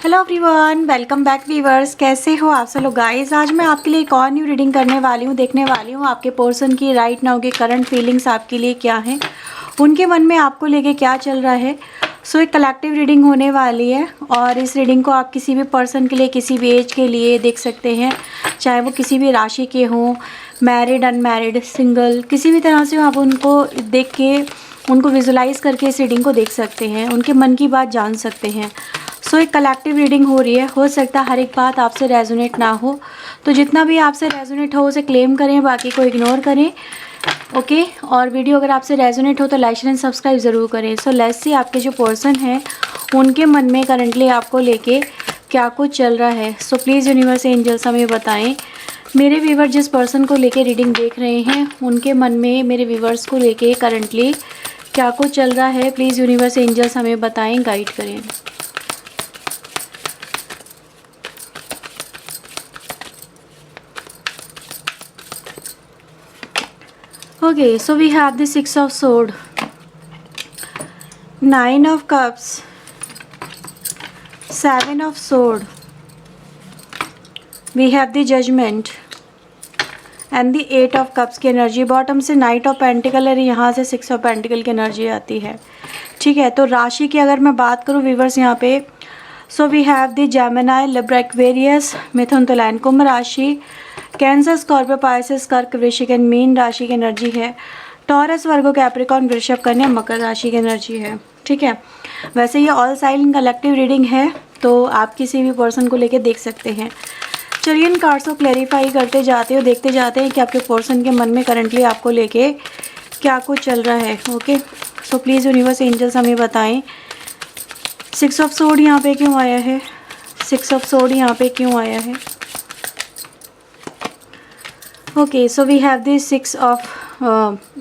Hello everyone, welcome back viewers. कैसे हो आप सब लोग गाइस। आज मैं आपके लिए एक और न्यू रीडिंग करने वाली हूँ। देखने वाली हूँ आपके पर्सन की राइट नाउ की करंट फीलिंग्स आपके लिए क्या हैं, उनके मन में आपको लेके क्या चल रहा है। एक कलेक्टिव रीडिंग होने वाली है और इस रीडिंग को आप किसी भी पर्सन के लिए, किसी भी एज के लिए देख सकते हैं, चाहे वो किसी भी राशि के हों, मैरिड, अनमैरिड, सिंगल, किसी भी तरह से आप उनको देख के, उनको विजुलाइज करके इस रीडिंग को देख सकते हैं, उनके मन की बात जान सकते हैं। एक कलेक्टिव रीडिंग हो रही है। हो सकता है हर एक बात आपसे रेजोनेट ना हो, तो जितना भी आपसे रेजोनेट हो उसे क्लेम करें, बाकी को इग्नोर करें। ओके। और वीडियो अगर आपसे रेजोनेट हो तो लाइक एंड सब्सक्राइब ज़रूर करें। लेट्स सी आपके जो पर्सन हैं उनके मन में करंटली आपको लेके क्या कुछ चल रहा है। प्लीज़ यूनिवर्स एंजल्स हमें बताएं, मेरे व्यूवर जिस पर्सन को लेके रीडिंग देख रहे हैं उनके मन में मेरे व्यूवर्स को लेके करंटली क्या कुछ चल रहा है। प्लीज़ यूनिवर्स एंजल्स हमें बताएं, गाइड करें। Okay, so we have the Six of Swords, Nine of Cups, Seven of Swords, we have the Judgment and the Eight of Cups की एनर्जी। बॉटम से Knight of Pentacle और यहाँ से Six of Pentacle की energy आती है। ठीक है, तो राशि की अगर मैं बात करूँ व्यूवर्स यहाँ पे, so we have the Gemini, Libra, Aquarius, मिथुन, तुला, कुंभ राशि, कैंसर, स्कॉर्पियो, पाइसेस, कर्क, वृश्चिक एंड मीन राशि की एनर्जी है। टॉरस, वर्गो, कैप्रिकॉर्न, वृषभ, कन्या, मकर राशि की एनर्जी है। ठीक है, वैसे ये ऑल साइड कलेक्टिव रीडिंग है, तो आप किसी भी पर्सन को लेके देख सकते हैं। चलिए इन कार्ड्स को क्लैरिफाई करते जाते हो, देखते जाते हैं कि आपके पर्सन के मन में करंटली आपको लेके क्या कुछ चल रहा है। Okay, so please universe angels हमें बताएं, सिक्स ऑफ सोर्ड यहाँ पे क्यों आया है, सिक्स ऑफ सोर्ड यहाँ पे क्यों आया है। Okay, so we have this six of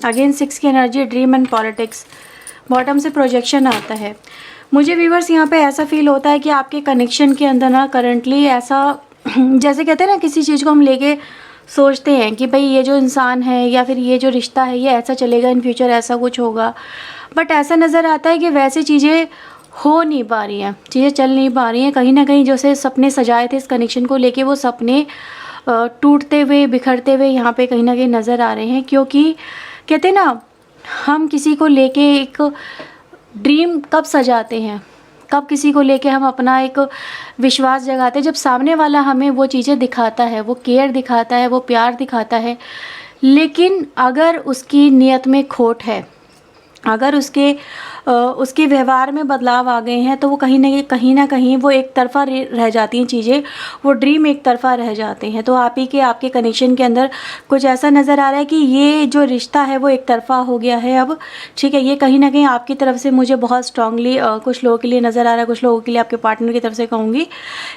again six की energy, dream and politics. Bottom से प्रोजेक्शन आता है। मुझे व्यूवर्स यहाँ पे ऐसा फील होता है कि आपके कनेक्शन के अंदर ना करंटली ऐसा जैसे कहते हैं ना, किसी चीज़ को हम लेके सोचते हैं कि भाई ये जो इंसान है या फिर ये जो रिश्ता है ये ऐसा चलेगा, इन फ्यूचर ऐसा कुछ होगा, बट ऐसा नज़र आता है कि वैसे चीज़ें हो नहीं पा रही हैं, चीज़ें चल नहीं पा रही हैं। कहीं ना कहीं जैसे सपने सजाए थे इस कनेक्शन को लेके, वो सपने टूटते हुए, बिखरते हुए यहाँ पे कहीं ना कहीं नज़र आ रहे हैं। क्योंकि कहते हैं ना, हम किसी को लेके एक ड्रीम कब सजाते हैं, कब किसी को लेके हम अपना एक विश्वास जगाते हैं, जब सामने वाला हमें वो चीज़ें दिखाता है, वो केयर दिखाता है, वो प्यार दिखाता है। लेकिन अगर उसकी नीयत में खोट है, अगर उसके व्यवहार में बदलाव आ गए हैं, तो वो कहीं ना कहीं वो एक तरफा रह जाती हैं चीज़ें, वो ड्रीम एक तरफा रह जाते हैं। तो आप ही के आपके कनेक्शन के अंदर कुछ ऐसा नज़र आ रहा है कि ये जो रिश्ता है वो एक तरफा हो गया है अब। ठीक है, ये कहीं ना कहीं आपकी तरफ से मुझे बहुत स्ट्रांगली कुछ लोगों के लिए नज़र आ रहा है, कुछ लोगों के लिए आपके पार्टनर की तरफ से कहूँगी।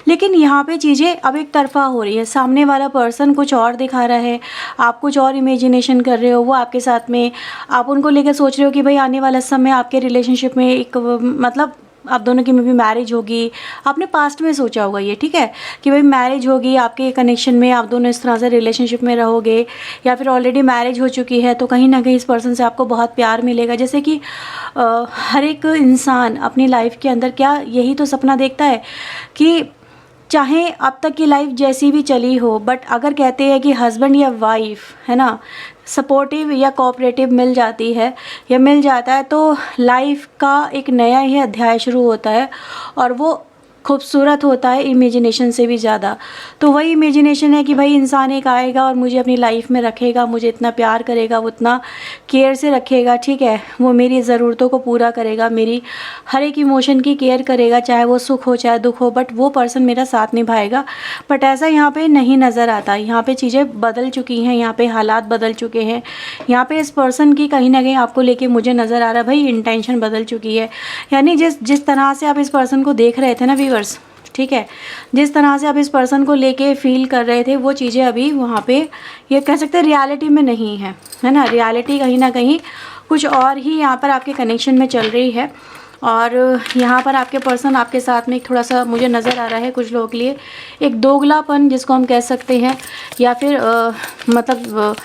लेकिन यहाँ पर चीज़ें अब एक तरफा हो रही है। सामने वाला पर्सन कुछ और दिखा रहा है, आप कुछ और इमेजिनेशन कर रहे हो, वो आपके साथ में, आप उनको लेकर सोच रहे हो कि भाई आने वाला समय आपके रिलेशनशिप में एक मतलब आप दोनों की में भी मैरिज होगी। आपने पास्ट में सोचा होगा ये, ठीक है, कि भाई मैरिज होगी, आपके कनेक्शन में आप दोनों इस तरह से रिलेशनशिप में रहोगे, या फिर ऑलरेडी मैरिज हो चुकी है, तो कहीं ना कहीं इस पर्सन से आपको बहुत प्यार मिलेगा। जैसे कि हर एक इंसान अपनी लाइफ के अंदर क्या यही तो सपना देखता है कि चाहे अब तक की लाइफ जैसी भी चली हो, बट अगर कहते हैं कि हस्बैंड या वाइफ है ना सपोर्टिव या कोऑपरेटिव मिल जाती है या मिल जाता है, तो लाइफ का एक नया ही अध्याय शुरू होता है और वो खूबसूरत होता है इमेजिनेशन से भी ज़्यादा। तो वही इमेजिनेशन है कि भाई इंसान एक आएगा और मुझे अपनी लाइफ में रखेगा, मुझे इतना प्यार करेगा, वो इतना केयर से रखेगा, ठीक है, वो मेरी ज़रूरतों को पूरा करेगा, मेरी हर एक इमोशन की केयर करेगा, चाहे वो सुख हो चाहे दुख हो, बट वो पर्सन मेरा साथ निभाएगा। बट ऐसा यहाँ पे नहीं नज़र आता। यहाँ पे चीज़ें बदल चुकी हैं, यहाँ पे हालात बदल चुके हैं। यहाँ पे इस पर्सन की कहीं ना कहीं आपको लेके मुझे नज़र आ रहा है भाई इंटेंशन बदल चुकी है। यानी जिस तरह से आप इस पर्सन को देख रहे थे ना व्यूअर्स, ठीक है, जिस तरह से आप इस पर्सन को लेके फील कर रहे थे, वो चीज़ें अभी वहाँ पे ये कह सकते हैं रियलिटी में नहीं है, है ना। रियलिटी कहीं ना कहीं कुछ और ही यहाँ पर आपके कनेक्शन में चल रही है। और यहाँ पर आपके पर्सन आपके साथ में एक थोड़ा सा मुझे नज़र आ रहा है कुछ लोगों के लिए एक दोगलापन जिसको हम कह सकते हैं, या फिर मतलब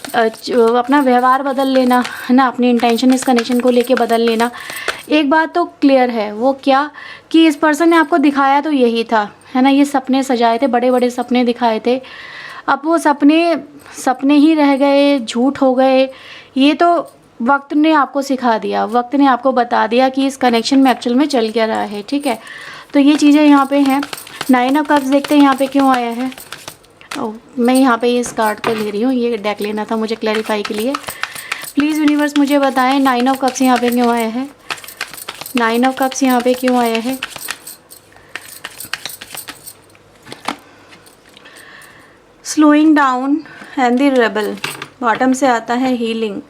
अपना व्यवहार बदल लेना, है ना, अपनी इंटेंशन इस कनेक्शन को लेके बदल लेना। एक बात तो क्लियर है, वो क्या कि इस पर्सन ने आपको दिखाया तो यही था, है ना, ये सपने सजाए थे, बड़े बड़े सपने दिखाए थे, अब वो सपने सपने ही रह गए, झूठ हो गए। ये तो वक्त ने आपको सिखा दिया, वक्त ने आपको बता दिया कि इस कनेक्शन में एक्चुअल में चल क्या रहा है, ठीक है। तो ये चीज़ें यहाँ पे हैं। 9 ऑफ कप्स देखते हैं यहाँ पे क्यों आया है। मैं यहाँ पे इस कार्ड को ले रही हूँ, ये डेक लेना था मुझे क्लैरिफाई के लिए। प्लीज़ यूनिवर्स मुझे बताएं 9 ऑफ कप्स यहाँ पे क्यों आया है, 9 ऑफ कप्स यहाँ पे क्यों आया है। Slowing down and the rebel, bottom से आता है हीलिंग।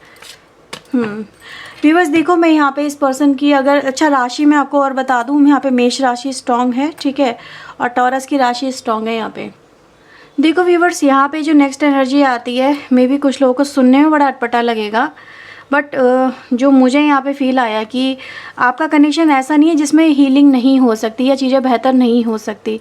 व्यूअर्स देखो, मैं यहाँ पे इस पर्सन की अगर अच्छा राशि मैं आपको और बता दूँ, यहाँ पे मेष राशि स्ट्रॉन्ग है, ठीक है, और टॉरस की राशि स्ट्रॉन्ग है यहाँ पे। देखो व्यूअर्स, यहाँ पे जो नेक्स्ट एनर्जी आती है, मे बी कुछ लोगों को सुनने में बड़ा अटपटा लगेगा, बट जो मुझे यहाँ पे फील आया कि आपका कनेक्शन ऐसा नहीं है जिसमें हीलिंग नहीं हो सकती या चीज़ें बेहतर नहीं हो सकती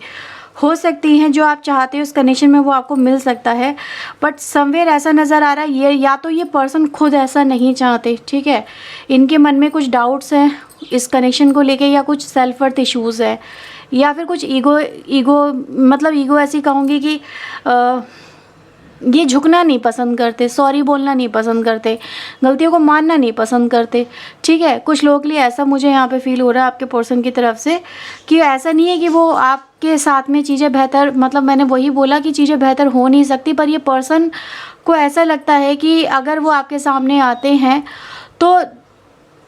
हैं। जो आप चाहते हो उस कनेक्शन में वो आपको मिल सकता है, बट समवेयर ऐसा नज़र आ रहा है ये या तो ये पर्सन खुद ऐसा नहीं चाहते, ठीक है, इनके मन में कुछ डाउट्स हैं इस कनेक्शन को लेके, या कुछ सेल्फ वर्थ इश्यूज़ है, या फिर कुछ ईगो मतलब ईगो ऐसी कहूँगी कि ये झुकना नहीं पसंद करते, सॉरी बोलना नहीं पसंद करते, गलतियों को मानना नहीं पसंद करते, ठीक है। कुछ लोगों के लिए ऐसा मुझे यहाँ पे फील हो रहा है आपके पर्सन की तरफ से कि ऐसा नहीं है कि वो आपके साथ में चीज़ें बेहतर, मतलब मैंने वही बोला कि चीज़ें बेहतर हो नहीं सकती, पर ये पर्सन को ऐसा लगता है कि अगर वो आपके सामने आते हैं तो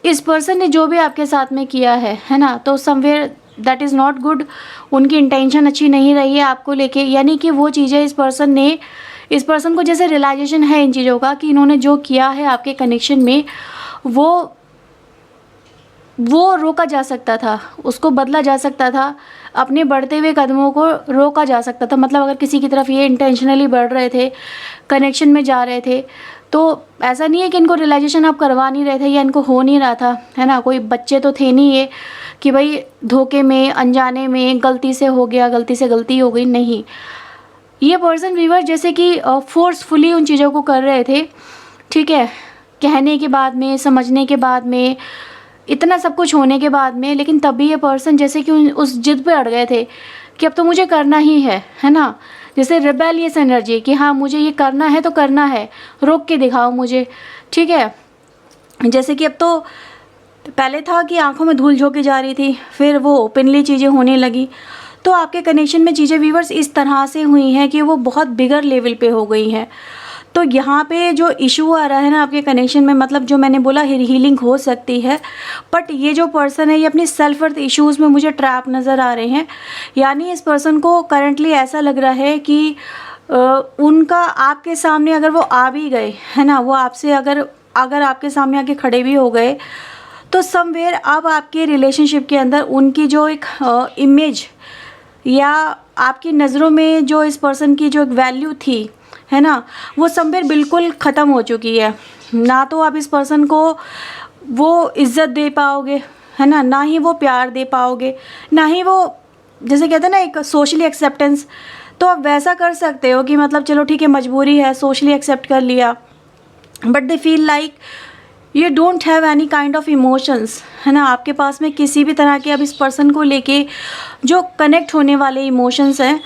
इस पर्सन ने जो भी आपके साथ में किया है ना, तो somewhere that is not good, उनकी इंटेंशन अच्छी नहीं रही है आपको लेके, यानी कि वो चीज़ें इस पर्सन को जैसे रियलाइजेशन है इन चीज़ों का कि इन्होंने जो किया है आपके कनेक्शन में वो रोका जा सकता था, उसको बदला जा सकता था, अपने बढ़ते हुए कदमों को रोका जा सकता था। मतलब अगर किसी की तरफ ये इंटेंशनली बढ़ रहे थे, कनेक्शन में जा रहे थे, तो ऐसा नहीं है कि इनको रियलाइजेशन आप करवा नहीं रहे थे या इनको हो नहीं रहा था, है ना, कोई बच्चे तो थे नहीं ये कि भाई धोखे में, अनजाने में, गलती से हो गया, गलती से गलती हो गई, नहीं। ये पर्सन व्यूअर जैसे कि फोर्सफुली उन चीज़ों को कर रहे थे, ठीक है, कहने के बाद में, समझने के बाद में, इतना सब कुछ होने के बाद में, लेकिन तब भी ये पर्सन जैसे कि उस जिद पे अड़ गए थे कि अब तो मुझे करना ही है ना, जैसे रिबेलियस एनर्जी कि हाँ मुझे ये करना है तो करना है, रोक के दिखाओ मुझे, ठीक है। जैसे कि अब तो पहले था कि आंखों में धूल झोंकी जा रही थी, फिर वो ओपनली चीज़ें होने लगी। तो आपके कनेक्शन में चीज़ें व्यूअर्स इस तरह से हुई हैं कि वो बहुत बिगर लेवल पे हो गई हैं। तो यहाँ पे जो इशू आ रहा है ना आपके कनेक्शन में, मतलब जो मैंने बोला हीलिंग हो सकती है, बट ये जो पर्सन है ये अपनी सेल्फ वर्थ इश्यूज़ में मुझे ट्रैप नज़र आ रहे हैं। यानी इस पर्सन को करंटली ऐसा लग रहा है कि उनका आपके सामने अगर वो आ भी गए, है ना, वो आपसे अगर आपके सामने आके खड़े भी हो गए, तो समवेयर अब आपके रिलेशनशिप के अंदर उनकी जो एक इमेज या आपकी नज़रों में जो इस पर्सन की जो एक वैल्यू थी, है ना, वो समवेयर बिल्कुल ख़त्म हो चुकी है। ना तो आप इस पर्सन को वो इज़्ज़त दे पाओगे, है ना ही वो प्यार दे पाओगे, ना ही वो जैसे कहते हैं ना एक सोशली एक्सेप्टेंस। तो आप वैसा कर सकते हो कि मतलब चलो ठीक है मजबूरी है, सोशली एक्सेप्ट कर लिया, but they feel like you don't have any kind of emotions, है ना, आपके पास में किसी भी तरह के अब इस पर्सन को लेके जो कनेक्ट होने वाले इमोशंस हैं,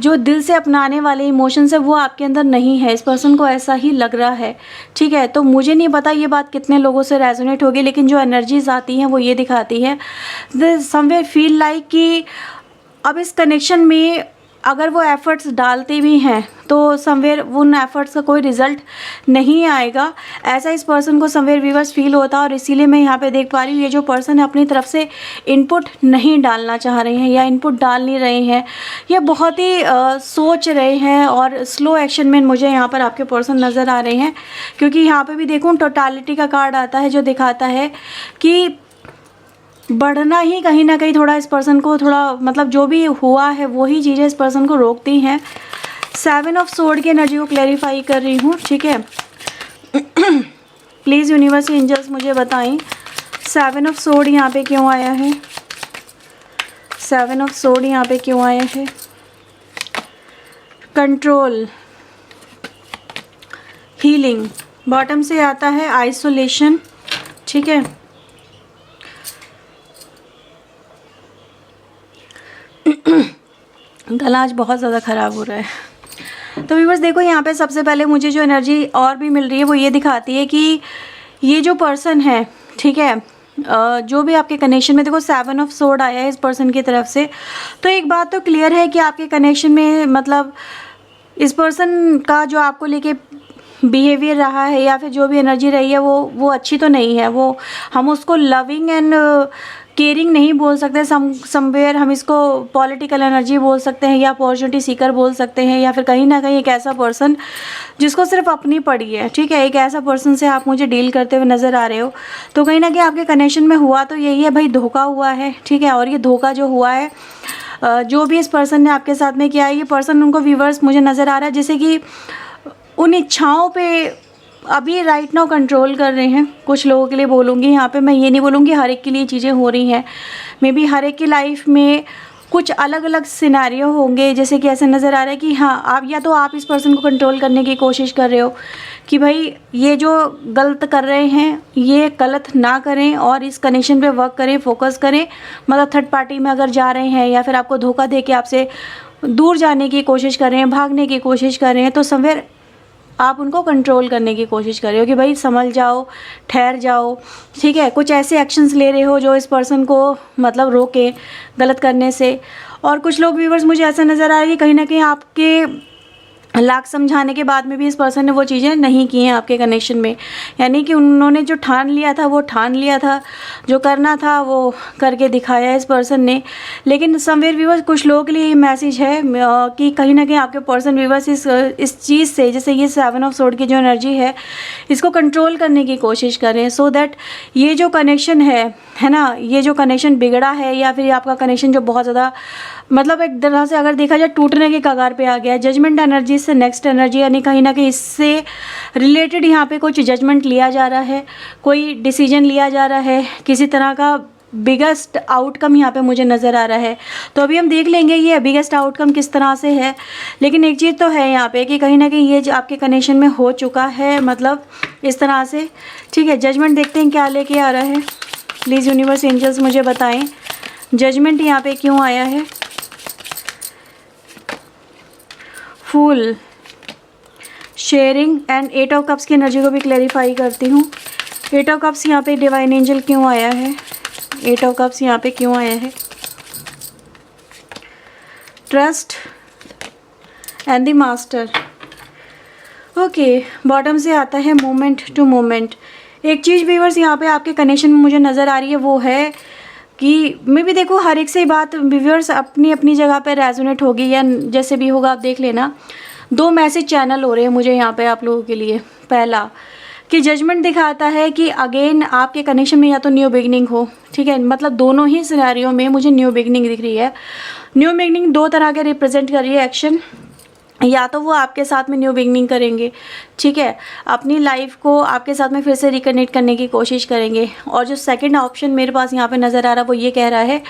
जो दिल से अपनाने वाले इमोशंस है, वो आपके अंदर नहीं है। इस पर्सन को ऐसा ही लग रहा है, ठीक है। तो मुझे नहीं पता ये बात कितने लोगों से रेजोनेट होगी, लेकिन जो एनर्जीज आती हैं वो ये दिखाती है द समवेयर फील लाइक कि अब इस कनेक्शन में अगर वो एफ़र्ट्स डालते भी हैं तो समवेयर उन एफ़र्ट्स का कोई रिज़ल्ट नहीं आएगा, ऐसा इस पर्सन को समवेयर व्यूअर्स फील होता है। और इसीलिए मैं यहाँ पे देख पा रही हूँ ये जो पर्सन है अपनी तरफ से इनपुट नहीं डालना चाह रहे हैं या इनपुट डाल नहीं रहे हैं, ये बहुत ही सोच रहे हैं और स्लो एक्शन में मुझे यहाँ पर आपके पर्सन नज़र आ रहे हैं। क्योंकि यहाँ पर भी देखूँ टोटालिटी का कार्ड आता है जो दिखाता है कि बढ़ना ही कहीं ना कहीं थोड़ा इस पर्सन को थोड़ा मतलब जो भी हुआ है वही चीज़ें इस पर्सन को रोकती हैं। 7 ऑफ सोर्ड की एनर्जी को क्लैरिफाई कर रही हूँ, ठीक है। प्लीज़ यूनिवर्स एंजल्स मुझे बताएं 7 ऑफ सोर्ड यहाँ पे क्यों आया है, 7 ऑफ सोर्ड यहाँ पे क्यों आया है। कंट्रोल, हीलिंग, बॉटम से आता है आइसोलेशन, ठीक है। गला आज बहुत ज़्यादा ख़राब हो रहा है। तो व्यूअर्स देखो, यहाँ पे सबसे पहले मुझे जो एनर्जी और भी मिल रही है वो ये दिखाती है कि ये जो पर्सन है, ठीक है, जो भी आपके कनेक्शन में, देखो 7 ऑफ सोर्ड आया है इस पर्सन की तरफ से। तो एक बात तो क्लियर है कि आपके कनेक्शन में मतलब इस पर्सन का जो आपको लेके बिहेवियर रहा है या फिर जो भी एनर्जी रही है वो अच्छी तो नहीं है। वो हम उसको लविंग एंड केयरिंग नहीं बोल सकते, समवेयर हम इसको पॉलिटिकल एनर्जी बोल सकते हैं या अपॉर्चुनिटी सीकर बोल सकते हैं, या फिर कहीं ना कहीं एक ऐसा पर्सन जिसको सिर्फ अपनी पड़ी है, ठीक है। एक ऐसा पर्सन से आप मुझे डील करते हुए नज़र आ रहे हो। तो कहीं ना कहीं आपके कनेक्शन में हुआ तो यही है भाई, धोखा हुआ है, ठीक है। और ये धोखा जो हुआ है, जो भी इस पर्सन ने आपके साथ में किया है, ये पर्सन उनको व्यूवर्स मुझे नज़र आ रहा है जैसे कि उन इच्छाओं पे अभी राइट नाउ कंट्रोल कर रहे हैं। कुछ लोगों के लिए बोलूँगी यहाँ पे, मैं ये नहीं बोलूँगी हर एक के लिए चीज़ें हो रही हैं, मे बी हर एक की लाइफ में कुछ अलग अलग सिनेरियो होंगे। जैसे कि ऐसा नज़र आ रहा है कि हाँ, आप या तो आप इस पर्सन को कंट्रोल करने की कोशिश कर रहे हो कि भाई ये जो गलत कर रहे हैं ये गलत ना करें और इस कनेक्शन पे वर्क करें, फोकस करें। मतलब थर्ड पार्टी में अगर जा रहे हैं या फिर आपको धोखा दे के आपसे दूर जाने की कोशिश कर रहे हैं, भागने की कोशिश कर रहे हैं, तो समवेयर आप उनको कंट्रोल करने की कोशिश कर रहे हो कि भाई संभल जाओ, ठहर जाओ, ठीक है। कुछ ऐसे एक्शंस ले रहे हो जो इस पर्सन को मतलब रोके गलत करने से। और कुछ लोग व्यूवर्स मुझे ऐसा नज़र आ रहा है कि कहीं ना कहीं आपके लाख समझाने के बाद में भी इस पर्सन ने वो चीज़ें नहीं की हैं आपके कनेक्शन में। यानी कि उन्होंने जो ठान लिया था वो ठान लिया था, जो करना था वो करके दिखाया इस पर्सन ने। लेकिन समवेयर व्यूवर्स कुछ लोगों के लिए ये मैसेज है कि कहीं ना कहीं आपके पर्सन व्यूवर्स इस चीज़ से, जैसे ये 7 ऑफ सोर्ड की जो एनर्जी है, इसको कंट्रोल करने की कोशिश करें सो दैट ये जो कनेक्शन है ना, ये जो कनेक्शन बिगड़ा है या फिर आपका कनेक्शन जो बहुत ज़्यादा मतलब एक तरह से अगर देखा जाए टूटने के कगार पे आ गया है, जजमेंट एनर्जी से नेक्स्ट एनर्जी, यानी कहीं ना कहीं इससे रिलेटेड यहाँ पे कुछ जजमेंट लिया जा रहा है, कोई डिसीजन लिया जा रहा है, किसी तरह का बिगेस्ट आउटकम यहाँ पे मुझे नज़र आ रहा है। तो अभी हम देख लेंगे ये बिगेस्ट आउटकम किस तरह से है। लेकिन एक चीज़ तो है यहाँ पे कि कहीं ना कहीं ये जो आपके कनेक्शन में हो चुका है, मतलब इस तरह से, ठीक है। जजमेंट देखते हैं क्या लेके आ रहा है। प्लीज़ यूनिवर्स एंजल्स मुझे बताएं जजमेंट यहाँ पे क्यों आया है। फूल, शेयरिंग एंड 8 ऑफ कप्स की एनर्जी को भी क्लैरिफाई करती हूँ। 8 ऑफ कप्स यहाँ पे डिवाइन एंजल क्यों आया है, 8 ऑफ कप्स यहाँ पे क्यों आया है। Trust and the master. Okay, bottom से आता है मोमेंट टू मोमेंट। एक चीज़ व्यूअर्स यहाँ पे आपके कनेक्शन में मुझे नज़र आ रही है, वो है कि मैं भी देखो हर एक से बात व्यूअर्स अपनी अपनी जगह पे रेजोनेट होगी या जैसे भी होगा, आप देख लेना। 2 मैसेज चैनल हो रहे हैं मुझे यहाँ पे आप लोगों के लिए। पहला कि जजमेंट दिखाता है कि अगेन आपके कनेक्शन में या तो न्यू बिगनिंग हो, ठीक है। मतलब दोनों ही सिनेरियो में मुझे न्यू बिगनिंग दिख रही है। न्यू बिगनिंग 2 तरह के रिप्रेजेंट कर रही है एक्शन। या तो वो आपके साथ में न्यू बिगनिंग करेंगे, ठीक है, अपनी लाइफ को आपके साथ में फिर से रिकनेक्ट करने की कोशिश करेंगे। और जो सेकंड ऑप्शन मेरे पास यहाँ पे नज़र आ रहा है वो ये कह रहा है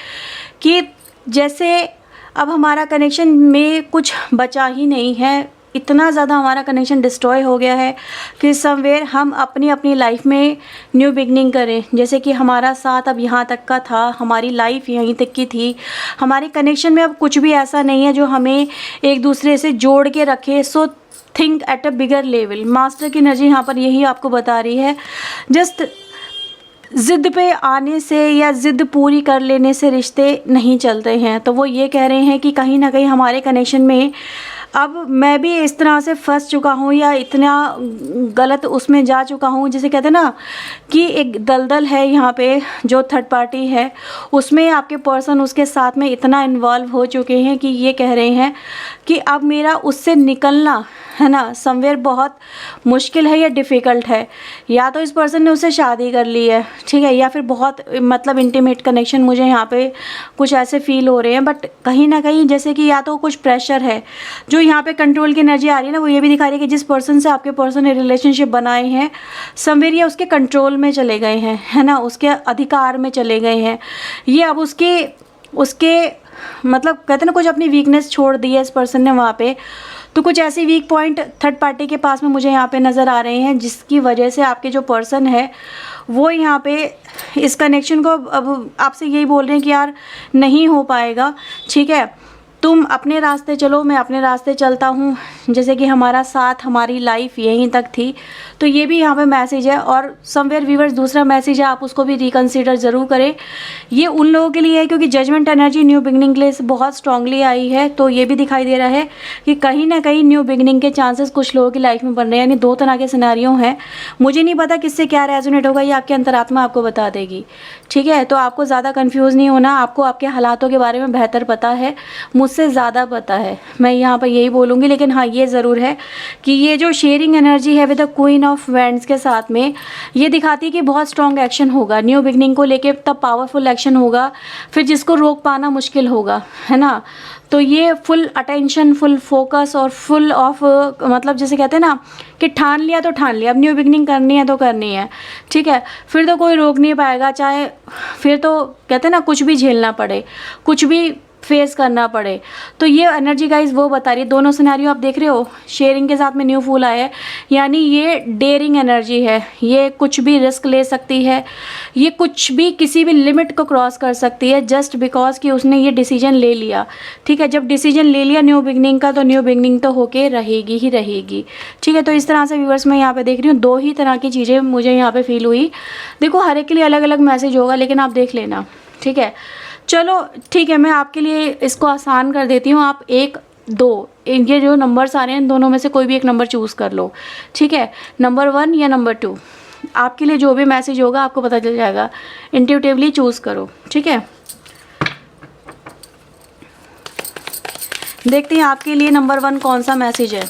कि जैसे अब हमारा कनेक्शन में कुछ बचा ही नहीं है, इतना ज़्यादा हमारा कनेक्शन डिस्ट्रॉय हो गया है कि समवेयर हम अपनी अपनी लाइफ में न्यू बिगनिंग करें। जैसे कि हमारा साथ अब यहाँ तक का था, हमारी लाइफ यहीं तक की थी, हमारे कनेक्शन में अब कुछ भी ऐसा नहीं है जो हमें एक दूसरे से जोड़ के रखे। So think at a bigger level. Master की एनर्जी यहाँ पर यही आपको बता रही है। जस्ट ज़िद पे आने से या ज़िद पूरी कर लेने से रिश्ते नहीं चलते हैं। तो वो ये कह रहे हैं कि कहीं ना कहीं हमारे कनेक्शन में अब मैं भी इस तरह से फंस चुका हूँ या इतना गलत उसमें जा चुका हूँ, जैसे कहते हैं ना कि एक दलदल है यहाँ पे जो थर्ड पार्टी है, उसमें आपके पर्सन उसके साथ में इतना इन्वॉल्व हो चुके हैं कि ये कह रहे हैं कि अब मेरा उससे निकलना है ना समवेयर बहुत मुश्किल है या डिफ़िकल्ट है। या तो इस पर्सन ने उससे शादी कर ली है, ठीक है, या फिर बहुत मतलब इंटीमेट कनेक्शन मुझे यहाँ पे कुछ ऐसे फील हो रहे हैं। बट कहीं ना कहीं जैसे कि या तो कुछ प्रेशर है, जो यहाँ पे कंट्रोल की एनर्जी आ रही है ना, वो ये भी दिखा रही है कि जिस पर्सन से आपके पर्सन ने रिलेशनशिप बनाए हैं समवेयर ये उसके कंट्रोल में चले गए हैं, है ना, उसके अधिकार में चले गए हैं। ये अब उसके मतलब कहते हैं ना कुछ अपनी वीकनेस छोड़ दी है इस पर्सन ने वहाँ पे। तो कुछ ऐसे वीक पॉइंट थर्ड पार्टी के पास में मुझे यहाँ पे नज़र आ रहे हैं, जिसकी वजह से आपके जो पर्सन है वो यहाँ पे इस कनेक्शन को अब आपसे यही बोल रहे हैं कि यार नहीं हो पाएगा, ठीक है, तुम अपने रास्ते चलो, मैं अपने रास्ते चलता हूँ, जैसे कि हमारा साथ, हमारी लाइफ यहीं तक थी। तो ये भी यहाँ पे मैसेज है। और समवेयर व्यूवर्स दूसरा मैसेज है, आप उसको भी रिकंसीडर ज़रूर करें। ये उन लोगों के लिए है क्योंकि जजमेंट एनर्जी न्यू बिगनिंग के लिए बहुत स्ट्रांगली आई है। तो ये भी दिखाई दे रहा है कि कहीं ना कहीं न्यू बिगनिंग के चांसेस कुछ लोगों की लाइफ में बन रहे हैं, यानी दो तरह के सिनेरियो हैं। मुझे नहीं पता किससे क्या रेजोनेट होगा, ये आपकी अंतरात्मा आपको बता देगी, ठीक है। तो आपको ज़्यादा कन्फ्यूज़ नहीं होना, आपको आपके हालातों के बारे में बेहतर पता है, मुझसे ज़्यादा पता है, मैं यहाँ पर यही बोलूँगी। लेकिन हाँ, ये ज़रूर है कि ये जो शेयरिंग एनर्जी है with the queen of wands के साथ में, ये दिखाती है कि बहुत स्ट्रॉन्ग एक्शन होगा न्यू बिगनिंग को लेके, तब पावरफुल एक्शन होगा, फिर जिसको रोक पाना मुश्किल होगा, है ना। तो ये फुल अटेंशन, फुल फोकस और फुल ऑफ, मतलब जैसे कहते हैं ना कि ठान लिया तो ठान लिया, अब न्यू बिगनिंग करनी है तो करनी है, ठीक है, फिर तो कोई रोक नहीं पाएगा, चाहे फिर तो कहते हैं ना कुछ भी झेलना पड़े, कुछ भी फेस करना पड़े। तो ये एनर्जी गाइस वो बता रही है। दोनों सिनेरियो आप देख रहे हो, शेयरिंग के साथ में न्यू फूल आया है, यानी ये डेयरिंग एनर्जी है, ये कुछ भी रिस्क ले सकती है, ये कुछ भी किसी भी लिमिट को क्रॉस कर सकती है, जस्ट बिकॉज कि उसने ये डिसीजन ले लिया, ठीक है। जब डिसीजन ले लिया न्यू बिगनिंग का, तो न्यू बिगनिंग तो होके रहेगी ही रहेगी, ठीक है। तो इस तरह से व्यूअर्स मैं यहाँ पे देख रही हूँ, दो ही तरह की चीज़ें मुझे यहाँ पे फील हुई। देखो हर एक के लिए अलग अलग मैसेज होगा, लेकिन आप देख लेना, ठीक है। चलो ठीक है, मैं आपके लिए इसको आसान कर देती हूँ। आप 1 2 ये जो नंबर्स आ रहे हैं, दोनों में से कोई भी एक नंबर चूज़ कर लो, ठीक है, नंबर 1 या नंबर 2। आपके लिए जो भी मैसेज होगा आपको पता चल जाएगा, इंट्यूटिवली चूज़ करो, ठीक है। देखते हैं आपके लिए नंबर 1 कौन सा मैसेज है,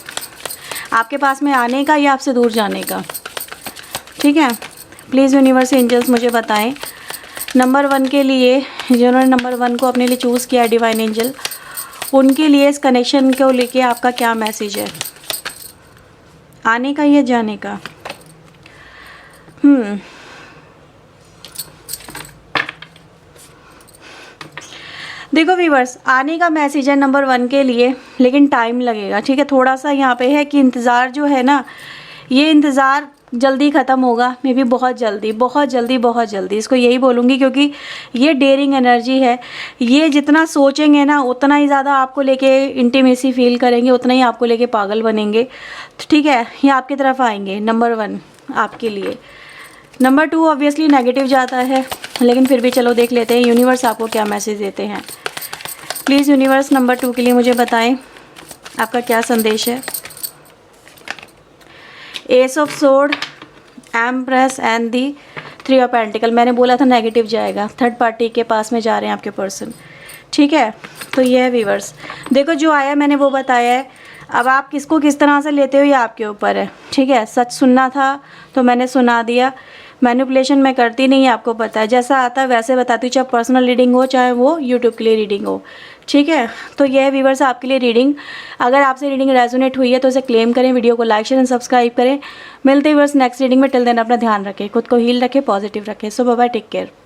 आपके पास में आने का या आपसे दूर जाने का, ठीक है। प्लीज़ यूनिवर्स एंजल्स मुझे बताएं नंबर 1 के लिए, जिन्होंने नंबर 1 को अपने लिए चूज़ किया डिवाइन एंजल, उनके लिए इस कनेक्शन को लेके आपका क्या मैसेज है, आने का या जाने का। देखो व्यूअर्स, आने का मैसेज है नंबर 1 के लिए, लेकिन टाइम लगेगा, ठीक है। थोड़ा सा यहाँ पे है कि इंतज़ार जो है ना, ये इंतज़ार जल्दी ख़त्म होगा, मे बी बहुत जल्दी, बहुत जल्दी, बहुत जल्दी, इसको यही बोलूँगी। क्योंकि ये डेयरिंग एनर्जी है, ये जितना सोचेंगे ना उतना ही ज़्यादा आपको लेके इंटीमेसी फील करेंगे, उतना ही आपको लेके पागल बनेंगे, तो ठीक है, ये आपकी तरफ आएंगे। नंबर 1 आपके लिए। नंबर 2 ऑब्वियसली नेगेटिव जाता है, लेकिन फिर भी चलो देख लेते हैं यूनिवर्स आपको क्या मैसेज देते हैं। प्लीज़ यूनिवर्स नंबर 2 के लिए मुझे बताएं आपका क्या संदेश है। S of sword, empress and the 3 of pentacle. मैंने बोला था नेगेटिव जाएगा, थर्ड पार्टी के पास में जा रहे हैं आपके पर्सन, ठीक है। तो ये है व्यूअर्स, देखो जो आया मैंने वो बताया है, अब आप किसको किस तरह से लेते हो ये आपके ऊपर है, ठीक है। सच सुनना था तो मैंने सुना दिया, मैनिपुलेशन मैं करती नहीं, आपको पता है, जैसा आता है वैसे बताती हूँ, चाहे पर्सनल रीडिंग हो चाहे वो यूट्यूब के लिए रीडिंग हो, ठीक है। तो यह है व्यूअर्स आपके लिए रीडिंग। अगर आपसे रीडिंग रेजोनेट हुई है तो इसे क्लेम करें, वीडियो को लाइक शेयर एंड सब्सक्राइब करें। मिलते हैं व्यूअर्स नेक्स्ट रीडिंग में, टिल देन अपना ध्यान रखें, खुद को हील रखें, पॉजिटिव रखें। सो बाय बाय, टेक केयर।